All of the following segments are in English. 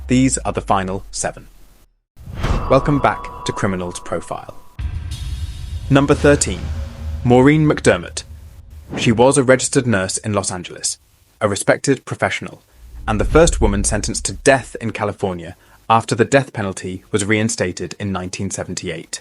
These are the final 7. Welcome back to Criminals Profile. Number 13. Maureen McDermott. She was a registered nurse in Los Angeles, a respected professional, and the first woman sentenced to death in California after the death penalty was reinstated in 1978.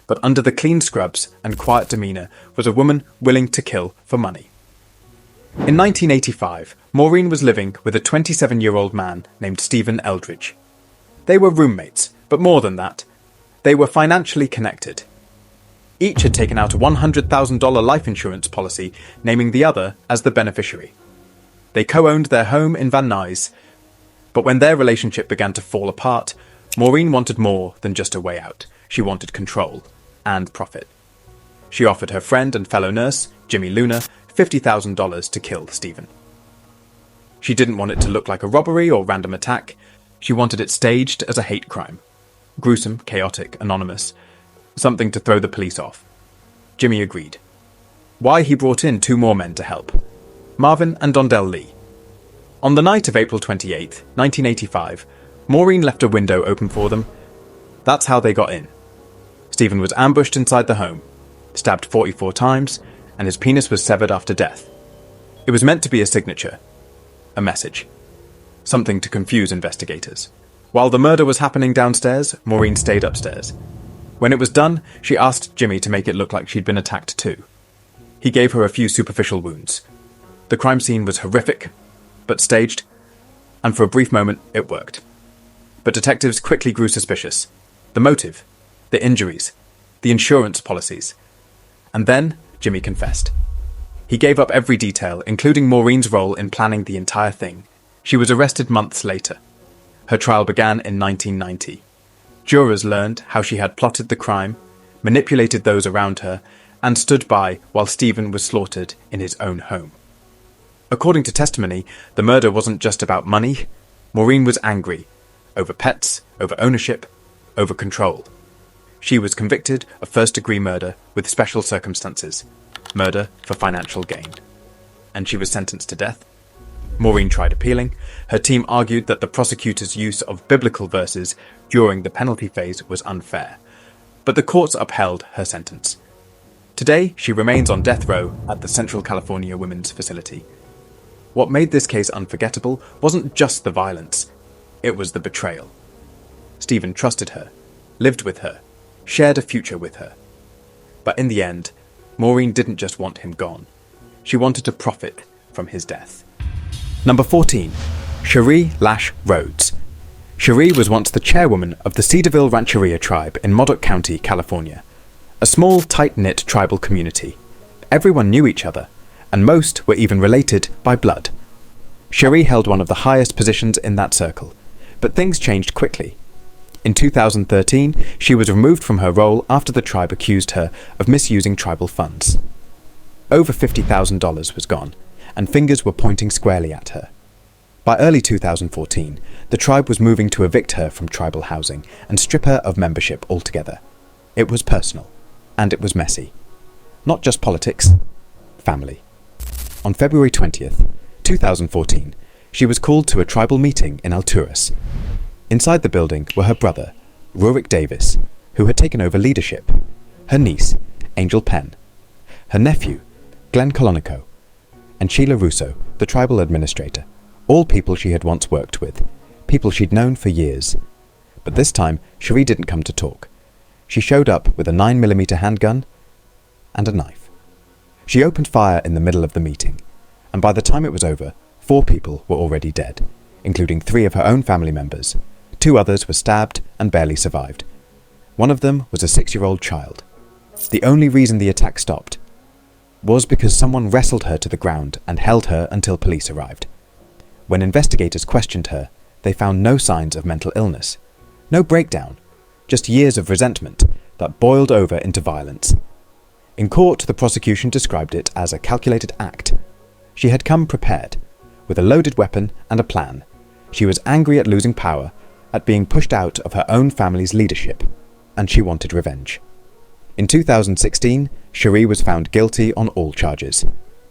But under the clean scrubs and quiet demeanour was a woman willing to kill for money. In 1985, Maureen was living with a 27-year-old man named Stephen Eldridge. They were roommates, but more than that, they were financially connected. Each had taken out a $100,000 life insurance policy, naming the other as the beneficiary. They co-owned their home in Van Nuys, but when their relationship began to fall apart, Maureen wanted more than just a way out. She wanted control and profit. She offered her friend and fellow nurse, Jimmy Luna, $50,000 to kill Stephen. She didn't want it to look like a robbery or random attack. She wanted it staged as a hate crime. Gruesome, chaotic, anonymous. Something to throw the police off. Jimmy agreed. Why he brought in 2 more men to help. Marvin and Dondell Lee. On the night of April 28, 1985, Maureen left a window open for them. That's how they got in. Stephen was ambushed inside the home, stabbed 44 times, and his penis was severed after death. It was meant to be a signature, a message, something to confuse investigators. While the murder was happening downstairs, Maureen stayed upstairs. When it was done, she asked Jimmy to make it look like she'd been attacked too. He gave her a few superficial wounds. The crime scene was horrific, but staged, and for a brief moment it worked. But detectives quickly grew suspicious. The motive, the injuries, the insurance policies. And then Jimmy confessed. He gave up every detail, including Maureen's role in planning the entire thing. She was arrested months later. Her trial began in 1990. Jurors learned how she had plotted the crime, manipulated those around her, and stood by while Stephen was slaughtered in his own home. According to testimony, the murder wasn't just about money. Maureen was angry. Over pets, over ownership, over control. She was convicted of first-degree murder with special circumstances. Murder for financial gain. And she was sentenced to death. Maureen tried appealing. Her team argued that the prosecutor's use of biblical verses during the penalty phase was unfair. But the courts upheld her sentence. Today, she remains on death row at the Central California Women's Facility. What made this case unforgettable wasn't just the violence. It was the betrayal. Stephen trusted her, lived with her, shared a future with her. But in the end, Maureen didn't just want him gone. She wanted to profit from his death. Number 14. Cherie Lash-Rhoades. Cherie was once the chairwoman of the Cedarville Rancheria tribe in Modoc County, California. A small, tight-knit tribal community. Everyone knew each other, and most were even related by blood. Cherie held one of the highest positions in that circle, but things changed quickly. In 2013, she was removed from her role after the tribe accused her of misusing tribal funds. Over $50,000 was gone, and fingers were pointing squarely at her. By early 2014, the tribe was moving to evict her from tribal housing and strip her of membership altogether. It was personal, and it was messy. Not just politics, family. On February 20th, 2014, she was called to a tribal meeting in Alturas. Inside the building were her brother, Rurik Davis, who had taken over leadership, her niece, Angel Penn, her nephew, Glenn Colonico, and Sheila Russo, the tribal administrator, all people she had once worked with, people she'd known for years. But this time, Cherie didn't come to talk. She showed up with a 9mm handgun and a knife. She opened fire in the middle of the meeting, and by the time it was over, 4 people were already dead, including 3 of her own family members. 2 others were stabbed and barely survived. One of them was a 6-year-old child. The only reason the attack stopped was because someone wrestled her to the ground and held her until police arrived. When investigators questioned her, they found no signs of mental illness, no breakdown, just years of resentment that boiled over into violence. In court, the prosecution described it as a calculated act. She had come prepared, with a loaded weapon and a plan. She was angry at losing power, at being pushed out of her own family's leadership, and she wanted revenge. In 2016, Cherie was found guilty on all charges,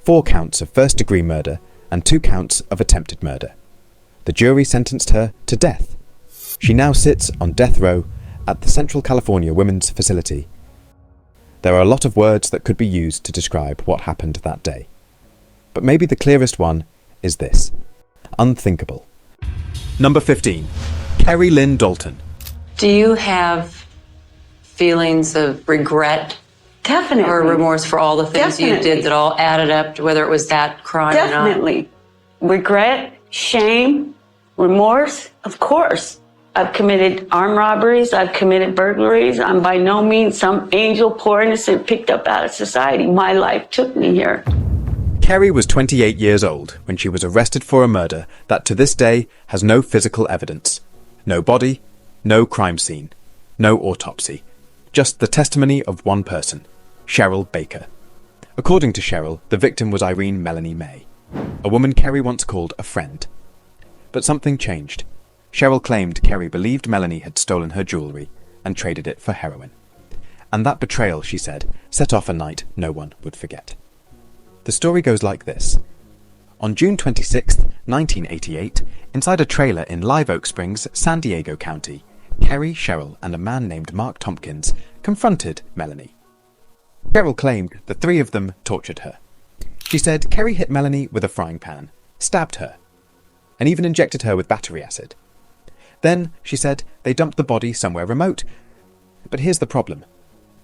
4 counts of first-degree murder and 2 counts of attempted murder. The jury sentenced her to death. She now sits on death row at the Central California Women's Facility. There are a lot of words that could be used to describe what happened that day. But maybe the clearest one is this: unthinkable. Number 15. Kerry Lyn Dalton. Do you have feelings of regret? Definitely. Or remorse for all the things you did that all added up to whether it was that crime or not? Definitely. Regret, shame, remorse, of course. I've committed armed robberies. I've committed burglaries. I'm by no means some angel, poor innocent, picked up out of society. My life took me here. Kerry was 28 years old when she was arrested for a murder that to this day has no physical evidence. No body, no crime scene, no autopsy. Just the testimony of one person, Cheryl Baker. According to Cheryl, the victim was Irene Melanie May, a woman Kerry once called a friend. But something changed. Cheryl claimed Kerry believed Melanie had stolen her jewellery and traded it for heroin. And that betrayal, she said, set off a night no one would forget. The story goes like this. On June 26, 1988, inside a trailer in Live Oak Springs, San Diego County, Kerry, Cheryl, and a man named Mark Tompkins confronted Melanie. Cheryl claimed the three of them tortured her. She said Kerry hit Melanie with a frying pan, stabbed her, and even injected her with battery acid. Then, she said, they dumped the body somewhere remote. But here's the problem.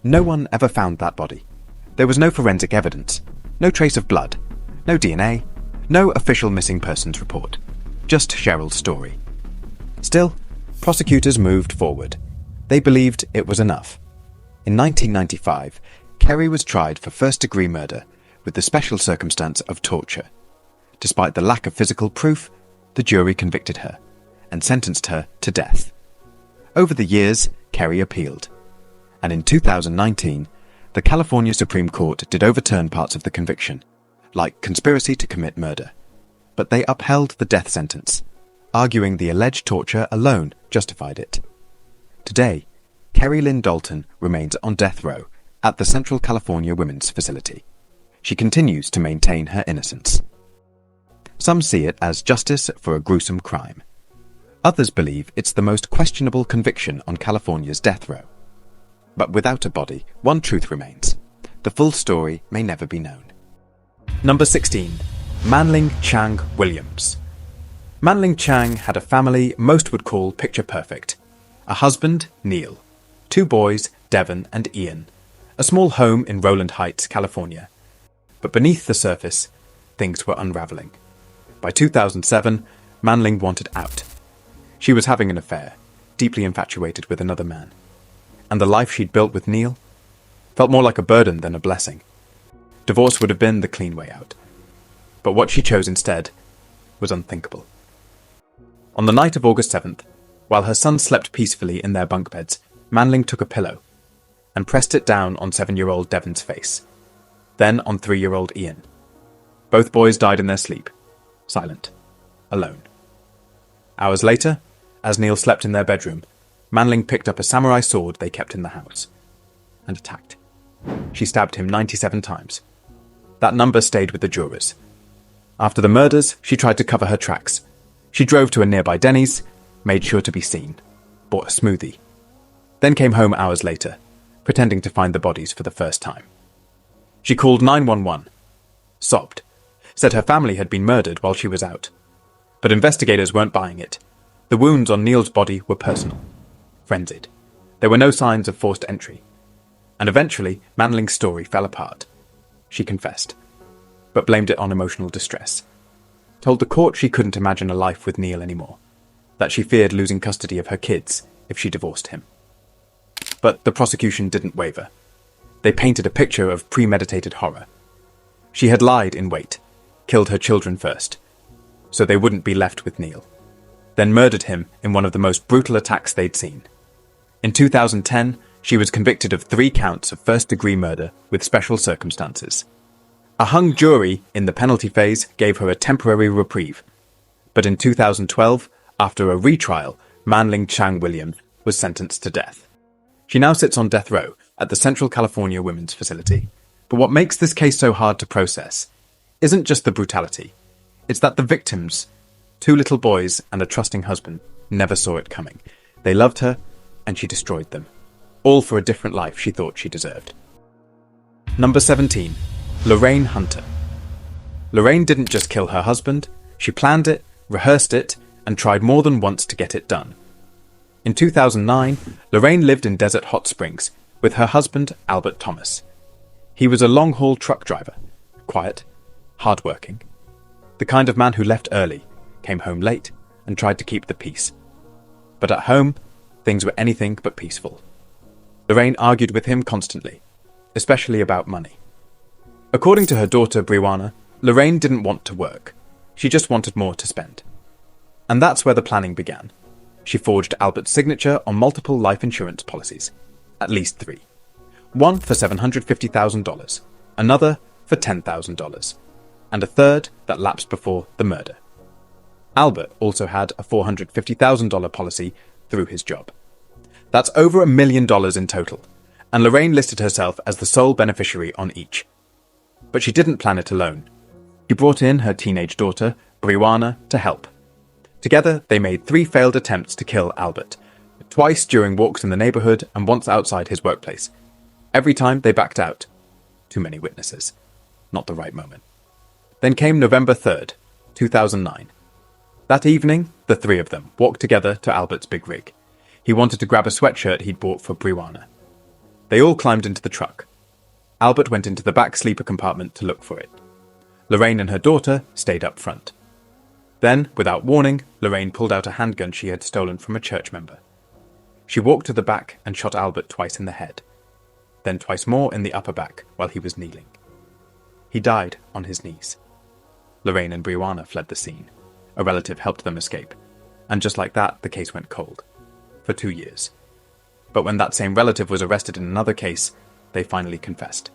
No one ever found that body. There was no forensic evidence, no trace of blood, no DNA, no official missing persons report. Just Cheryl's story. Still, prosecutors moved forward. They believed it was enough. In 1995, Kerry was tried for first-degree murder with the special circumstance of torture. Despite the lack of physical proof, the jury convicted her and sentenced her to death. Over the years, Kerry appealed. And in 2019, the California Supreme Court did overturn parts of the conviction, like conspiracy to commit murder. But they upheld the death sentence, arguing the alleged torture alone justified it. Today, Kerry Lyn Dalton remains on death row at the Central California Women's Facility. She continues to maintain her innocence. Some see it as justice for a gruesome crime. Others believe it's the most questionable conviction on California's death row. But without a body, one truth remains. The full story may never be known. Number 16. Manling Tsang Williams. Manling Tsang had a family most would call picture perfect. A husband, Neil. 2 boys, Devon and Ian. A small home in Rowland Heights, California. But beneath the surface, things were unraveling. By 2007, Manling wanted out. She was having an affair, deeply infatuated with another man. And the life she'd built with Neil felt more like a burden than a blessing. Divorce would have been the clean way out. But what she chose instead was unthinkable. On the night of August 7th, while her sons slept peacefully in their bunk beds, Manling took a pillow and pressed it down on 7-year-old Devon's face, then on 3-year-old Ian. Both boys died in their sleep, silent, alone. Hours later, as Neil slept in their bedroom, Manling picked up a samurai sword they kept in the house and attacked. She stabbed him 97 times. That number stayed with the jurors. After the murders, she tried to cover her tracks. She drove to a nearby Denny's, made sure to be seen, bought a smoothie, then came home hours later, pretending to find the bodies for the first time. She called 911, sobbed, said her family had been murdered while she was out. But investigators weren't buying it. The wounds on Neil's body were personal, frenzied. There were no signs of forced entry. And eventually, Manling's story fell apart. She confessed, but blamed it on emotional distress. Told the court she couldn't imagine a life with Neil anymore, that she feared losing custody of her kids if she divorced him. But the prosecution didn't waver. They painted a picture of premeditated horror. She had lied in wait, killed her children first, so they wouldn't be left with Neil, then murdered him in one of the most brutal attacks they'd seen. In 2010, she was convicted of 3 counts of first-degree murder with special circumstances. A hung jury in the penalty phase gave her a temporary reprieve. But in 2012, after a retrial, Manling Tsang Williams was sentenced to death. She now sits on death row at the Central California Women's Facility. But what makes this case so hard to process isn't just the brutality. It's that the victims 2 little boys and a trusting husband never saw it coming. They loved her, and she destroyed them. All for a different life she thought she deserved. Number 17. Lorraine Hunter. Lorraine didn't just kill her husband, she planned it, rehearsed it, and tried more than once to get it done. In 2009, Lorraine lived in Desert Hot Springs with her husband, Albert Thomas. He was a long-haul truck driver, quiet, hard-working, the kind of man who left early, came home late, and tried to keep the peace. But at home, things were anything but peaceful. Lorraine argued with him constantly, especially about money. According to her daughter, Brianna, Lorraine didn't want to work. She just wanted more to spend. And that's where the planning began. She forged Albert's signature on multiple life insurance policies, at least 3. One for $750,000, another for $10,000, and a third that lapsed before the murder. Albert also had a $450,000 policy through his job. That's over $1 million in total, and Lorraine listed herself as the sole beneficiary on each. But she didn't plan it alone. She brought in her teenage daughter, Brianna, to help. Together, they made 3 failed attempts to kill Albert, twice during walks in the neighborhood and once outside his workplace. Every time they backed out. Too many witnesses. Not the right moment. Then came November 3rd, 2009. That evening, the 3 of them walked together to Albert's big rig. He wanted to grab a sweatshirt he'd bought for Brianna. They all climbed into the truck. Albert went into the back sleeper compartment to look for it. Lorraine and her daughter stayed up front. Then, without warning, Lorraine pulled out a handgun she had stolen from a church member. She walked to the back and shot Albert twice in the head, then twice more in the upper back while he was kneeling. He died on his knees. Lorraine and Brianna fled the scene. A relative helped them escape, and just like that, the case went cold. For 2 years. But when that same relative was arrested in another case, they finally confessed.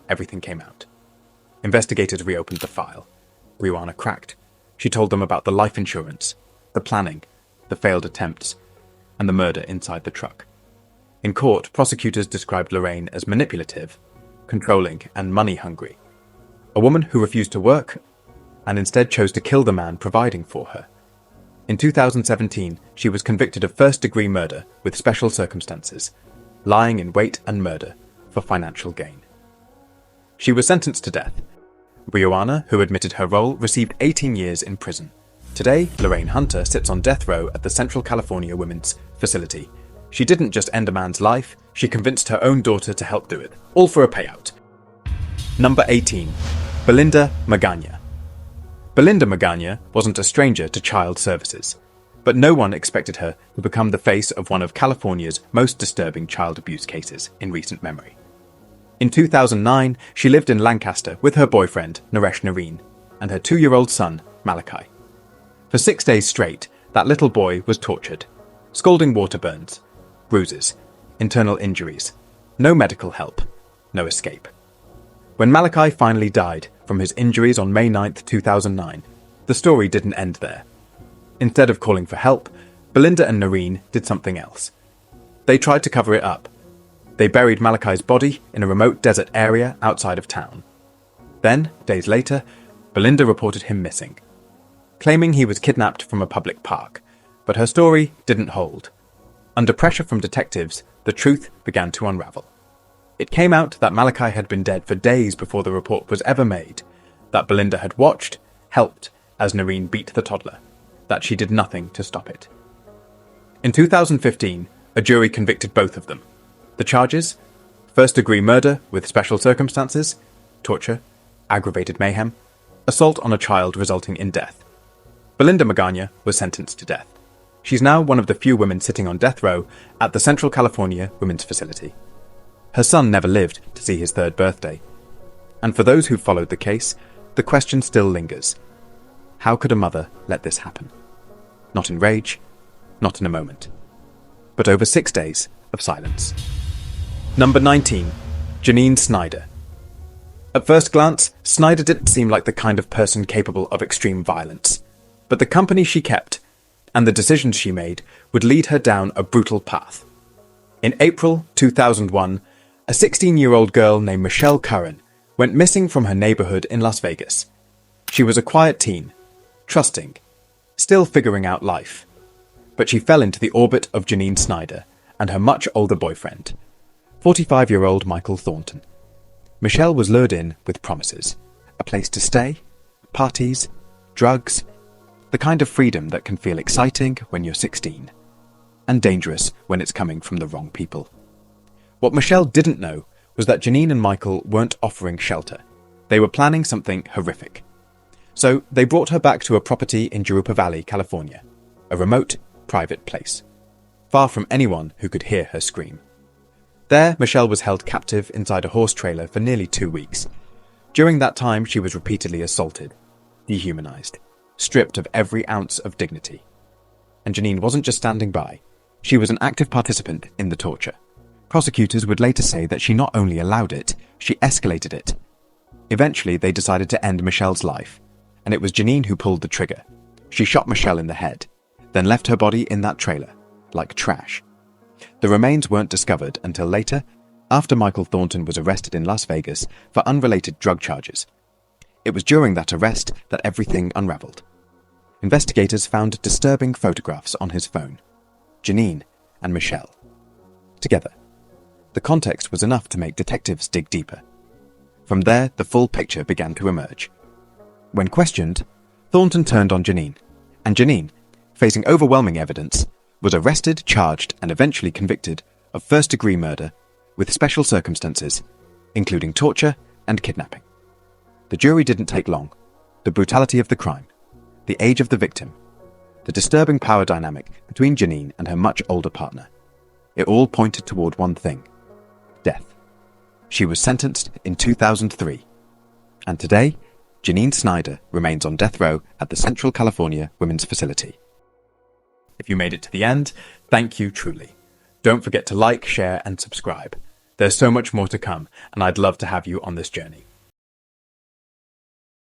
Everything came out. Investigators reopened the file. Brianna cracked. She told them about the life insurance, the planning, the failed attempts, and the murder inside the truck. In court, prosecutors described Lorraine as manipulative, controlling, and money-hungry. A woman who refused to work and instead chose to kill the man providing for her. In 2017, she was convicted of first-degree murder with special circumstances, lying in wait and murder for financial gain. She was sentenced to death. Brianna, who admitted her role, received 18 years in prison. Today, Lorraine Hunter sits on death row at the Central California Women's Facility. She didn't just end a man's life, she convinced her own daughter to help do it, all for a payout. Number 18. Belinda Magana. Belinda Magana wasn't a stranger to child services, but no one expected her to become the face of one of California's most disturbing child abuse cases in recent memory. In 2009, she lived in Lancaster with her boyfriend, Naresh Nareen, and her 2-year-old son, Malachi. For 6 days straight, that little boy was tortured. Scalding water burns, bruises, internal injuries, no medical help, no escape. When Malachi finally died from his injuries on May 9, 2009, the story didn't end there. Instead of calling for help, Belinda and Nareen did something else. They tried to cover it up. They buried Malachi's body in a remote desert area outside of town. Then, days later, Belinda reported him missing, claiming he was kidnapped from a public park, but her story didn't hold. Under pressure from detectives, the truth began to unravel. It came out that Malachi had been dead for days before the report was ever made, that Belinda had watched, helped, as Nareen beat the toddler, that she did nothing to stop it. In 2015, a jury convicted both of them. The charges? First-degree murder with special circumstances, torture, aggravated mayhem, assault on a child resulting in death. Belinda Magana was sentenced to death. She's now one of the few women sitting on death row at the Central California Women's Facility. Her son never lived to see his 3rd birthday. And for those who followed the case, the question still lingers. How could a mother let this happen? Not in rage, not in a moment, but over 6 days of silence. Number 19. Janeen Snyder. At first glance, Snyder didn't seem like the kind of person capable of extreme violence, but the company she kept and the decisions she made would lead her down a brutal path. In April 2001, a 16-year-old girl named Michelle Curran went missing from her neighborhood in Las Vegas. She was a quiet teen, trusting, still figuring out life. But she fell into the orbit of Janeen Snyder and her much older boyfriend, 45-year-old Michael Thornton. Michelle was lured in with promises, a place to stay, parties, drugs, the kind of freedom that can feel exciting when you're 16, and dangerous when it's coming from the wrong people. What Michelle didn't know was that Janeen and Michael weren't offering shelter. They were planning something horrific. So they brought her back to a property in Jurupa Valley, California, a remote, private place, far from anyone who could hear her scream. There, Michelle was held captive inside a horse trailer for nearly 2 weeks. During that time, she was repeatedly assaulted, dehumanized, stripped of every ounce of dignity. And Janeen wasn't just standing by. She was an active participant in the torture. Prosecutors would later say that she not only allowed it, she escalated it. Eventually, they decided to end Michelle's life, and it was Janeen who pulled the trigger. She shot Michelle in the head, then left her body in that trailer, like trash. The remains weren't discovered until later, after Michael Thornton was arrested in Las Vegas for unrelated drug charges. It was during that arrest that everything unraveled. Investigators found disturbing photographs on his phone. Janeen and Michelle. Together. The context was enough to make detectives dig deeper. From there, the full picture began to emerge. When questioned, Thornton turned on Janeen, and Janeen, facing overwhelming evidence, was arrested, charged, and eventually convicted of first-degree murder with special circumstances, including torture and kidnapping. The jury didn't take long. The brutality of the crime, the age of the victim, the disturbing power dynamic between Janeen and her much older partner. It all pointed toward one thing: death. She was sentenced in 2003. And today, Janeen Snyder remains on death row at the Central California Women's Facility. If you made it to the end, thank you truly. Don't forget to like, share, and subscribe. There's so much more to come, and I'd love to have you on this journey.